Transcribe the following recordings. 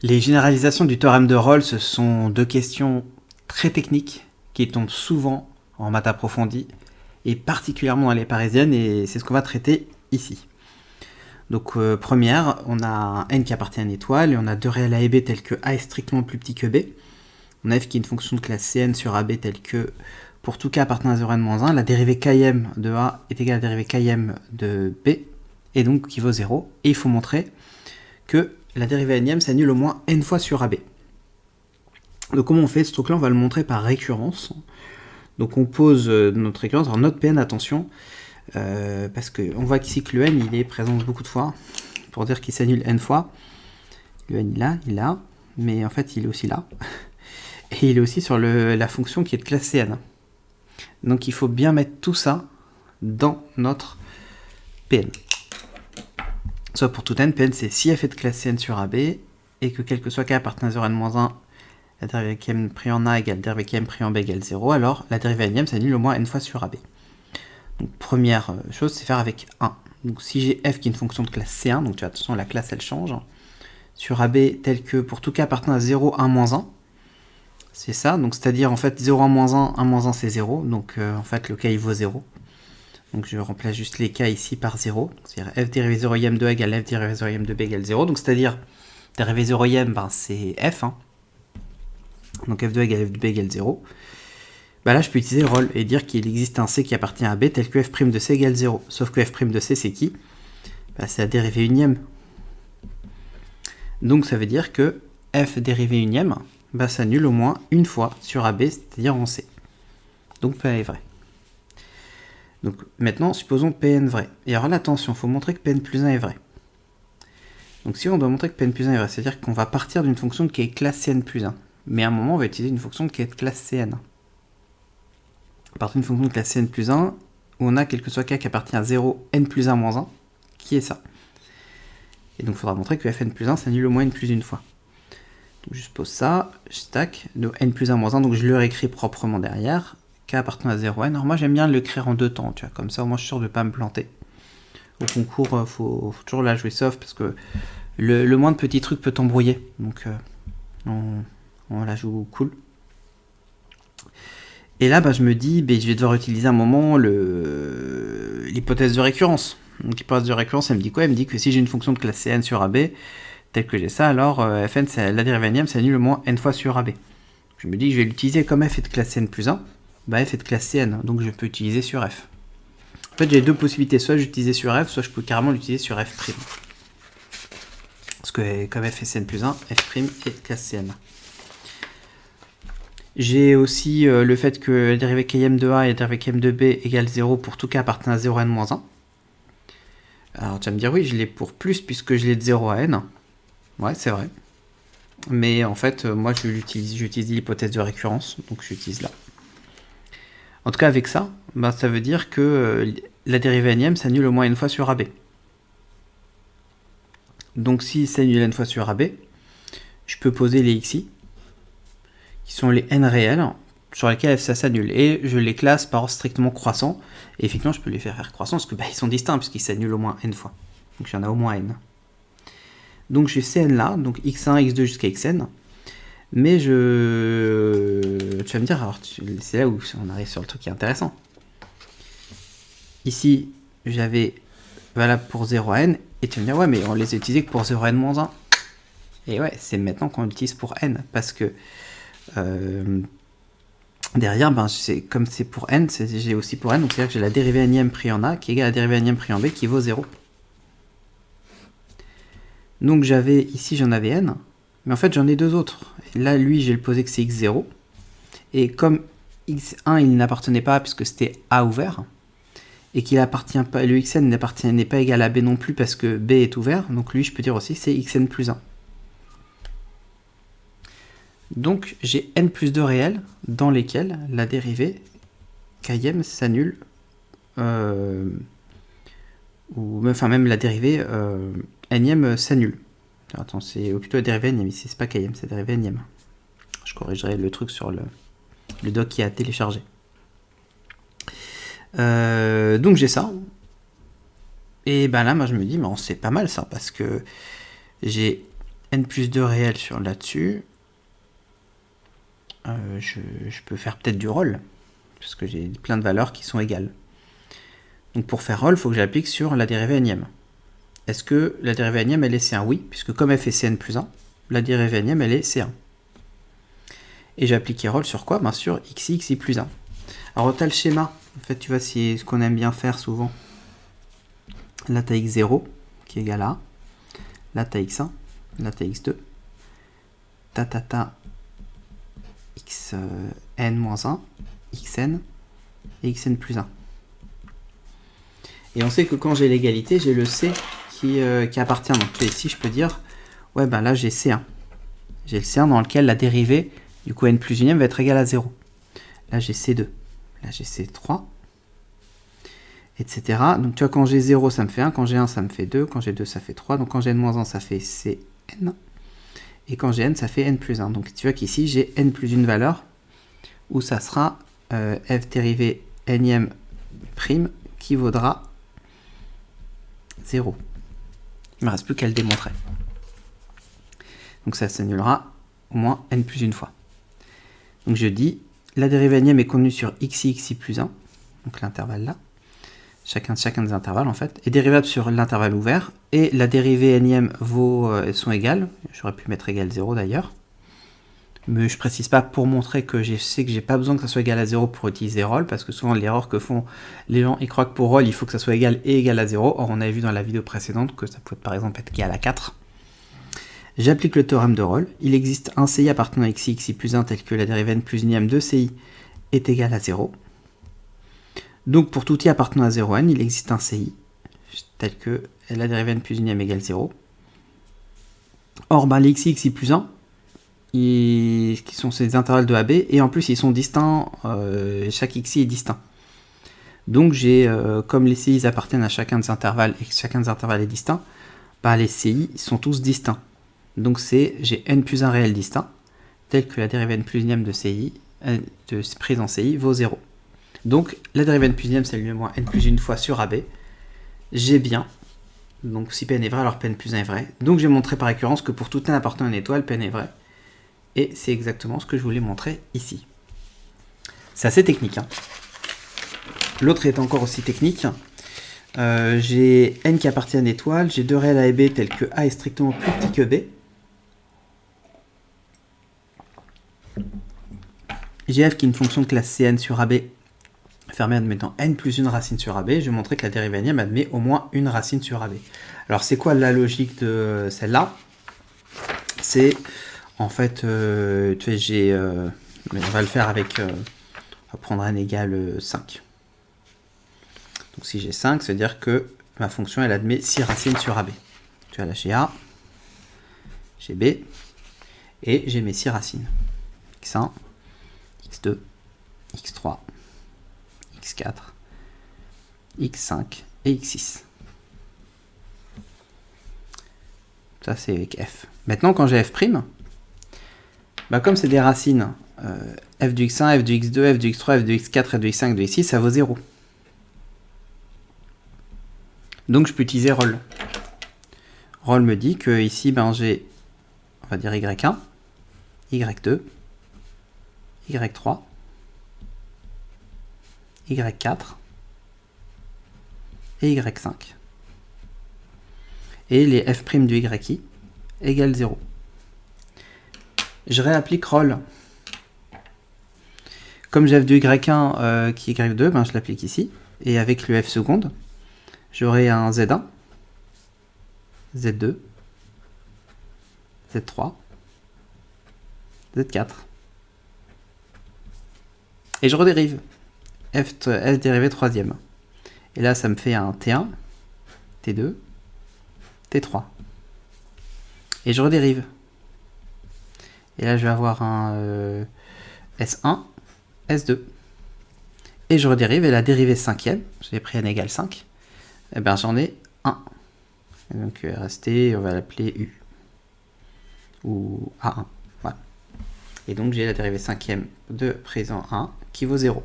Les généralisations du théorème de Rolls sont deux questions très techniques qui tombent souvent en maths approfondie et particulièrement dans les parisiennes, et c'est ce qu'on va traiter ici. Donc première, on a un n qui appartient à une étoile et on a deux réels a et b tels que a est strictement plus petit que b. On a f qui est une fonction de classe Cn sur ab telle que pour tout k appartenant à 0n-1, la dérivée km de a est égale à la dérivée km de b et donc qui vaut 0. Et il faut montrer que la dérivée n s'annule au moins n fois sur AB. Donc comment on fait ce truc-là? On va le montrer par récurrence. Donc on pose notre récurrence, alors notre Pn, attention, parce qu'on voit qu'ici que le n il est présent beaucoup de fois, pour dire qu'il s'annule n fois. Le n il est là, mais en fait il est aussi là. Et il est aussi sur la fonction qui est de classe Cn. Donc il faut bien mettre tout ça dans notre Pn. Soit pour tout n, Pn c'est si f est de classe Cn sur AB, et que quel que soit k appartenant à 0n-1, la dérivée km pris en A égale la dérivée km pris en B égale 0, alors la dérivée n s'annule au moins n fois sur AB. Donc première chose, c'est faire avec 1. Donc si j'ai f qui est une fonction de classe C1, donc tu vois, attention, la classe elle change, sur AB tel que pour tout k appartenant à 0, 1, moins 1, c'est ça, donc c'est-à-dire en fait 0, 1, moins 1, 1, moins 1 c'est 0, donc en fait le k il vaut 0. Donc je remplace juste les k ici par 0. C'est-à-dire f dérivée 0ème de a égale f dérivée 0ème de b égale 0. Donc c'est-à-dire dérivée 0ème, ben, c'est f. Hein. Donc f de a égale f de b égale 0. Ben là je peux utiliser Rolle et dire qu'il existe un c qui appartient à b tel que f' de c égale 0. Sauf que f' de c c'est qui? Ben, c'est la dérivée unième. Donc ça veut dire que f dérivée unième ben, s'annule au moins une fois sur ab, c'est-à-dire en c. Donc P est vrai. Donc maintenant, supposons Pn vrai. Et alors là, attention, il faut montrer que Pn plus 1 est vrai. Donc si on doit montrer que Pn plus 1 est vrai, c'est-à-dire qu'on va partir d'une fonction qui est classe Cn plus 1. Mais à un moment, on va utiliser une fonction qui est de classe Cn. À partir d'une fonction de classe Cn plus 1, où on a quel que soit k qui appartient à 0, n plus 1 moins 1, qui est ça. Et donc il faudra montrer que Fn plus 1 s'annule au moins n plus une fois. Donc je pose ça, je stack, de n plus 1 moins 1, donc je le réécris proprement derrière. K appartenant à 0n. Alors moi j'aime bien l'écrire en deux temps, tu vois, comme ça au moins je suis sûr de ne pas me planter. Au concours, faut toujours la jouer soft parce que le moins de petits trucs peut t'embrouiller. Donc on la joue cool. Et là bah, je me dis, je vais devoir utiliser un moment l'hypothèse de récurrence. Donc l'hypothèse de récurrence elle me dit quoi? Elle me dit que si j'ai une fonction de classe Cn sur AB, telle que j'ai ça, alors Fn, la dérivée n s'annule au moins n fois sur AB. Je me dis que je vais l'utiliser comme f est de classe Cn plus 1. Bah, f est de classe Cn, donc je peux utiliser sur f. En fait, j'ai deux possibilités, soit j'utilise sur f, soit je peux carrément l'utiliser sur f'. Parce que comme f est Cn plus 1, f' est de classe Cn. J'ai aussi le fait que la dérivée km de a et la dérivée km de b égale 0 pour tout k appartenant à 0 à n-1. Alors tu vas me dire, oui, je l'ai pour plus puisque je l'ai de 0 à n. Ouais, c'est vrai. Mais en fait, moi, j'utilise l'hypothèse de récurrence, donc j'utilise là. En tout cas, avec ça, bah, ça veut dire que la dérivée n s'annule au moins une fois sur AB. Donc si s'annule n fois sur AB, je peux poser les xi, qui sont les n réels, sur lesquels ça s'annule. Et je les classe par ordre strictement croissant. Et effectivement, je peux les faire croissants, parce que ils sont distincts, puisqu'ils s'annulent au moins n fois. Donc il y en a au moins n. Donc j'ai Cn là, donc x1, x2 jusqu'à xn. Mais tu vas me dire, alors c'est là où on arrive sur le truc qui est intéressant. Ici, j'avais valable pour 0 à n, et tu vas me dire, ouais, mais on les a utilisés que pour 0 à n moins 1. Et ouais, c'est maintenant qu'on l'utilise pour n, parce que derrière, comme c'est pour n, j'ai aussi pour n, donc c'est-à-dire que j'ai la dérivée n pris en a qui est égale à la dérivée n pris en b qui vaut 0. Donc j'avais, ici j'en avais n, mais en fait j'en ai deux autres. Et là, lui, j'ai le posé que c'est x0. Et comme x1, il n'appartenait pas puisque c'était a ouvert, et qu'il appartient pas, le xn n'est pas égal à b non plus parce que b est ouvert, donc lui, je peux dire aussi c'est xn plus 1. Donc j'ai n plus 2 réels dans lesquels la dérivée km s'annule, ou enfin même la dérivée n s'annule. Attends, c'est plutôt la dérivée n ici, c'est pas km, c'est la dérivée n. Je corrigerai le truc sur le doc qui a téléchargé. Donc j'ai ça. Et ben là, moi je me dis, c'est pas mal ça, parce que j'ai n plus 2 réel sur là-dessus. Je peux faire peut-être du roll, parce que j'ai plein de valeurs qui sont égales. Donc pour faire roll, il faut que j'applique sur la dérivée énième. Est-ce que la dérivée énième, elle est C1? Oui, puisque comme f est Cn plus 1, la dérivée énième, elle est C1. Et j'ai appliqué roll sur quoi? Bien sûr, xi plus 1. Alors tu as le schéma, en fait, tu vois, c'est ce qu'on aime bien faire souvent. Là, tu as x0 qui est égal à 1. Là, tu as x1. Là, tu as x2. Xn moins 1, xn et xn plus 1. Et on sait que quand j'ai l'égalité, j'ai le C qui appartient. Donc ici, je peux dire, ouais, ben là, j'ai C1. J'ai le C1 dans lequel la dérivée, du coup, n plus 1 va être égale à 0. Là, j'ai C2. Là, j'ai C3. Etc. Donc, tu vois, quand j'ai 0, ça me fait 1. Quand j'ai 1, ça me fait 2. Quand j'ai 2, ça fait 3. Donc, quand j'ai n moins 1, ça fait Cn. Et quand j'ai n, ça fait n plus 1. Donc, tu vois qu'ici, j'ai n plus une valeur où ça sera f dérivée nième prime qui vaudra 0. Il ne me reste plus qu'à le démontrer. Donc, ça s'annulera au moins n plus une fois. Donc, je dis, la dérivée énième est contenue sur xi plus 1. Donc, l'intervalle là. Chacun des intervalles en fait, est dérivable sur l'intervalle ouvert, et la dérivée énième sont égales, j'aurais pu mettre égal 0 d'ailleurs, mais je précise pas pour montrer que je sais que j'ai pas besoin que ça soit égal à 0 pour utiliser roll, parce que souvent l'erreur que font les gens, ils croient que pour roll il faut que ça soit égal et égal à 0, or on avait vu dans la vidéo précédente que ça pouvait par exemple être égal à 4. J'applique le théorème de Rolle, il existe un CI appartenant à xi plus 1 tel que la dérivée n plus unième de CI est égale à 0. Donc pour tout i appartenant à 0n, il existe un CI, tel que la dérivée n plus unième égale 0. Or, ben, les xi plus 1, qui sont ces intervalles de AB, et en plus ils sont distincts, chaque xi est distinct. Donc j'ai, comme les CI appartiennent à chacun des intervalles, et que chacun des intervalles est distinct, ben, les CI sont tous distincts. Donc j'ai n plus 1 réel distinct, tel que la dérivée n plus unième de CI, prise en CI, vaut 0. Donc, la dérivée n plus unième, c'est le moins n plus une fois sur AB. J'ai bien. Donc, si Pn est vrai, alors Pn plus 1 est vrai. Donc, j'ai montré par récurrence que pour tout n appartenant à une étoile, Pn est vrai. Et c'est exactement ce que je voulais montrer ici. C'est assez technique. Hein. L'autre est encore aussi technique. J'ai n qui appartient à une étoile. J'ai deux réels A et B tels que A est strictement plus petit que B. J'ai f qui est une fonction de classe Cn sur AB fermée admettant n plus une racine sur AB. Je vais montrer que la dérivée énième admet au moins une racine sur AB. Alors c'est quoi la logique de celle-là? C'est en fait, tu sais, on va le faire avec, on va prendre n égale 5. Donc si j'ai 5, ça veut dire que ma fonction elle admet 6 racines sur AB. Tu vois là j'ai A, j'ai B, et j'ai mes 6 racines. x1, x2, x3, x4, x5 et x6. Ça c'est avec f. Maintenant quand j'ai f', bah, comme c'est des racines, f du x1, f du x2, f du x3, f du x4, f du x5, f du x6, ça vaut 0. Donc je peux utiliser roll. Roll me dit que ici ben, j'ai, on va dire y1, y2, y3, y4 et y5. Et les f' du yi égale 0. Je réapplique roll. Comme j'ai f de y1 qui est y2, ben je l'applique ici. Et avec le f seconde, j'aurai un z1, z2, z3, z4. Et je redérive. F dérivé troisième. Et là, ça me fait un T1, T2, T3. Et je redérive. Et là, je vais avoir un S1, S2. Et je redérive, et la dérivée cinquième, j'ai pris n égale 5, et bien j'en ai 1. Et donc, il va rester, on va l'appeler U. Ou A1. Voilà. Et donc, j'ai la dérivée cinquième de présent 1 qui vaut 0.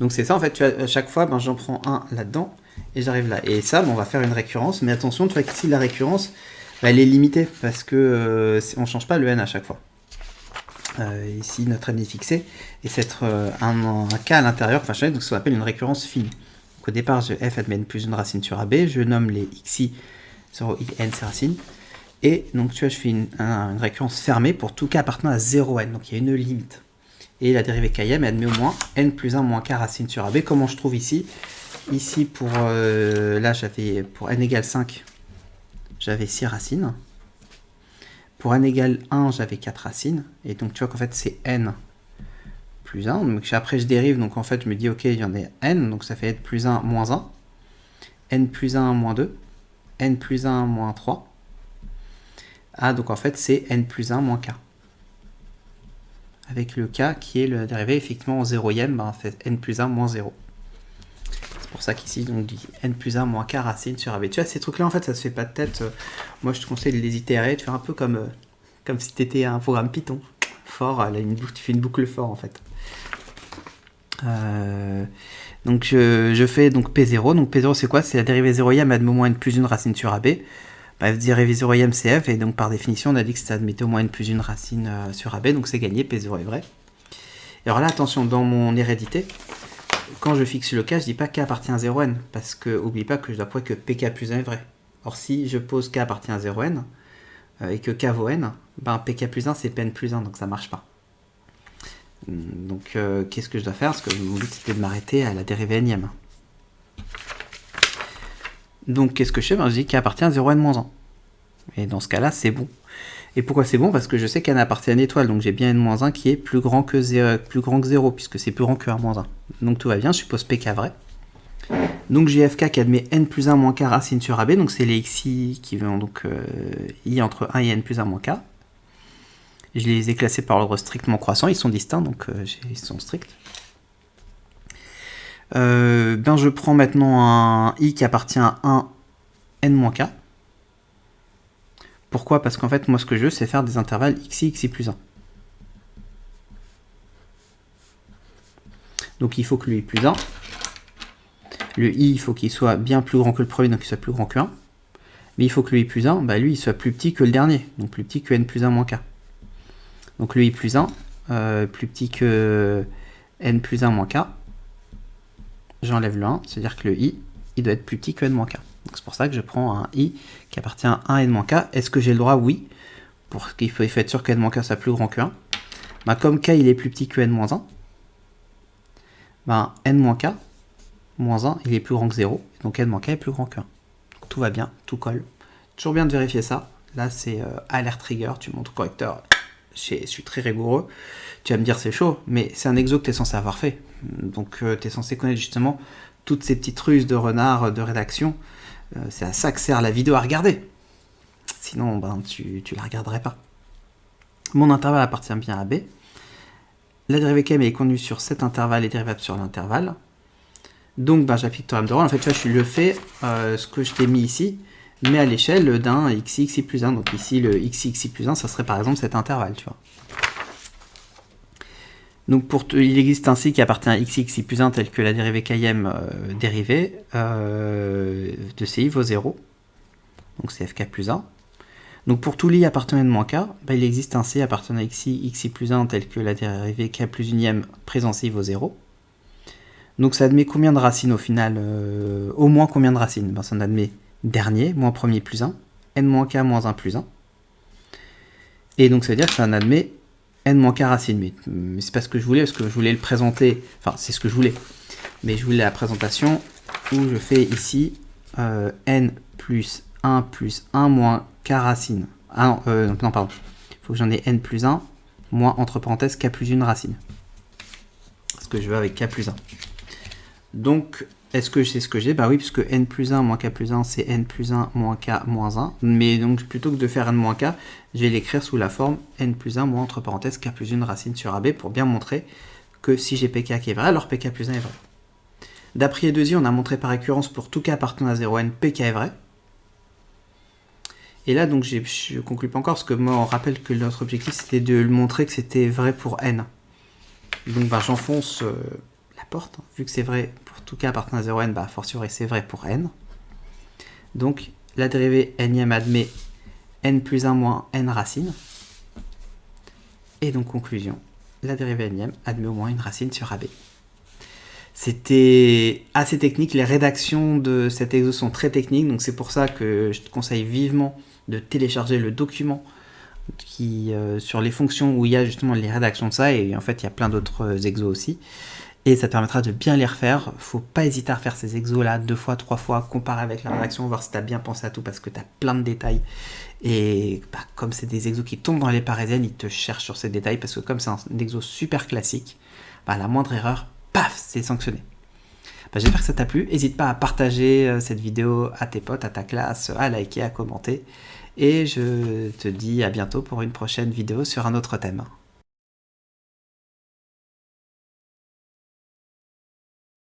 Donc, c'est ça, en fait, tu vois, à chaque fois, ben, j'en prends un là-dedans, et j'arrive là. Et ça, ben, on va faire une récurrence, mais attention, tu vois qu'ici, la récurrence, Elle est limitée parce que on ne change pas le n à chaque fois. Ici, notre n est fixé et c'est un cas à l'intérieur, enfin, donc ce qu'on appelle une récurrence finie. Donc, au départ, f admet n plus une racine sur ab, je nomme les xi, 0 i, n, ces racines. Et donc, tu vois, je fais une récurrence fermée pour tout cas appartenant à 0n, donc il y a une limite. Et la dérivée km admet au moins n plus 1 moins k racine sur ab. Comment je trouve ici? Ici, pour là, j'avais pour n égale 5, j'avais 6 racines. Pour n égale 1, j'avais 4 racines. Et donc, tu vois qu'en fait, c'est n plus 1. Donc, après, je dérive. Donc, en fait, je me dis, OK, il y en a n. Donc, ça fait n plus 1 moins 1. N plus 1 moins 2. N plus 1 moins 3. Ah, donc, en fait, c'est n plus 1 moins k. Avec le k qui est le dérivé effectivement en 0e, ben, fait n plus 1 moins 0. C'est pour ça qu'ici, on dit n plus 1 moins k racine sur ab. Tu vois, ces trucs-là, en fait, ça se fait pas de tête. Moi, je te conseille de les itérer, de faire un peu comme si tu étais un programme Python. For, tu fais une boucle for, en fait. Donc, je fais donc P0. Donc, P0, c'est quoi? C'est la dérivée 0e admet au moins n plus une racine sur ab. Bref, dérivée 0e, c'est f. Et donc, par définition, on a dit que ça admettait au moins n plus une racine sur ab. Donc, c'est gagné. P0 est vrai. Et alors là, attention, dans mon hérédité, quand je fixe le k, je dis pas k appartient à 0n, parce que oublie pas que je dois prouver que pk plus 1 est vrai. Or, si je pose k appartient à 0n, et que k vaut n, ben pk plus 1 c'est pn plus 1, donc ça marche pas. Donc, qu'est-ce que je dois faire? Parce que mon but c'était de m'arrêter à la dérivée nème. Donc, qu'est-ce que je fais? Ben, je dis k appartient à 0n moins 1. Et dans ce cas-là, c'est bon. Et pourquoi c'est bon? Parce que je sais qu'n appartient à une étoile, donc j'ai bien n-1 qui est plus grand que 0, puisque c'est plus grand que 1-1. Donc tout va bien, je suppose pk vrai. Donc j'ai fk qui admet n plus 1 moins k racine sur ab, donc c'est les xi qui vont donc i entre 1 et n plus 1 moins k. Je les ai classés par ordre strictement croissant, ils sont distincts, donc ils sont stricts. Ben je prends maintenant un i qui appartient à 1 n moins k. Pourquoi? Parce qu'en fait, moi, ce que je veux, c'est faire des intervalles xi, xi plus 1. Donc, il faut que le i plus 1, le i, il faut qu'il soit bien plus grand que le premier, donc il soit plus grand que 1. Mais il faut que le i plus 1, bah, lui, il soit plus petit que le dernier, donc plus petit que n plus 1 moins k. Donc, le i plus 1, plus petit que n plus 1 moins k. J'enlève le 1, c'est-à-dire que le i, il doit être plus petit que n moins k. C'est pour ça que je prends un i qui appartient à 1 n-k. Est-ce que j'ai le droit? Oui. Pour qu'il faut être sûr que n-k soit plus grand que 1. Ben, comme k il est plus petit que n-1, ben, n-k, moins 1, il est plus grand que 0. Donc n-k est plus grand que 1. Donc tout va bien, tout colle. Toujours bien de vérifier ça. Là, c'est alert trigger. Tu montres au correcteur. Je suis très rigoureux. Tu vas me dire c'est chaud, mais c'est un exo que tu es censé avoir fait. Donc tu es censé connaître justement toutes ces petites ruses de renard de rédaction. C'est à ça que sert la vidéo à regarder. Sinon, ben, tu la regarderais pas. Mon intervalle appartient bien à B. La dérivée km est contenue sur cet intervalle et dérivable sur l'intervalle. Donc, ben, j'applique le théorème de Rolle. En fait, tu vois, je le fais, ce que je t'ai mis ici, mais à l'échelle d'un xi, xi plus 1. Donc ici, le xi, xi plus 1, ça serait par exemple cet intervalle, tu vois. Donc, il existe un ci qui appartient à xi, xi plus 1 tel que la dérivée km dérivée de ci vaut 0. Donc, c'est fk plus 1. Donc, pour tout l'i appartenant à n-k, bah, il existe un c appartenant à xi, xi plus 1 tel que la dérivée k plus unième présent ci vaut 0. Donc, ça admet combien de racines au final? Au moins combien de racines? Ben, ça en admet dernier, moins premier plus 1, n-k moins 1 plus 1. Et donc, ça veut dire que ça en admet n-k racines. Mais c'est pas ce que je voulais, parce que je voulais le présenter. Enfin, c'est ce que je voulais. Mais je voulais la présentation où je fais ici n plus 1 moins k racine. Ah non, non pardon. Il faut que j'en ai n plus 1 moins entre parenthèses k plus 1 racine. Ce que je veux avec k plus 1. Donc, est-ce que je sais ce que j'ai? Bah oui, puisque n plus 1 moins k plus 1, c'est n plus 1 moins k moins 1. Mais donc, plutôt que de faire n moins k, je vais l'écrire sous la forme n plus 1 moins entre parenthèses k plus 1 racine sur ab pour bien montrer que si j'ai pk qui est vrai, alors pk plus 1 est vrai. D'après Edesi, on a montré par récurrence pour tout k appartenant à 0n, pk est vrai. Et là, donc, je ne conclue pas encore, parce que moi, on rappelle que notre objectif, c'était de le montrer que c'était vrai pour n. Donc, bah, j'enfonce la porte. Vu que c'est vrai pour tout cas appartenant à 0n, bah, fortiori, c'est vrai pour n. Donc, la dérivée nème admet n plus 1 moins n racines. Et donc conclusion, la dérivée énième admet au moins une racine sur AB. C'était assez technique, les rédactions de cet exo sont très techniques, donc c'est pour ça que je te conseille vivement de télécharger le document sur les fonctions où il y a justement les rédactions de ça, et en fait il y a plein d'autres exos aussi. Et ça te permettra de bien les refaire. Faut pas hésiter à refaire ces exos-là 2 fois, 3 fois, comparer avec la rédaction, voir si tu as bien pensé à tout, parce que tu as plein de détails. Et comme c'est des exos qui tombent dans les parisiennes, ils te cherchent sur ces détails, parce que comme c'est un exo super classique, la moindre erreur, paf, c'est sanctionné. J'espère que ça t'a plu. N'hésite pas à partager cette vidéo à tes potes, à ta classe, à liker, à commenter. Et je te dis à bientôt pour une prochaine vidéo sur un autre thème.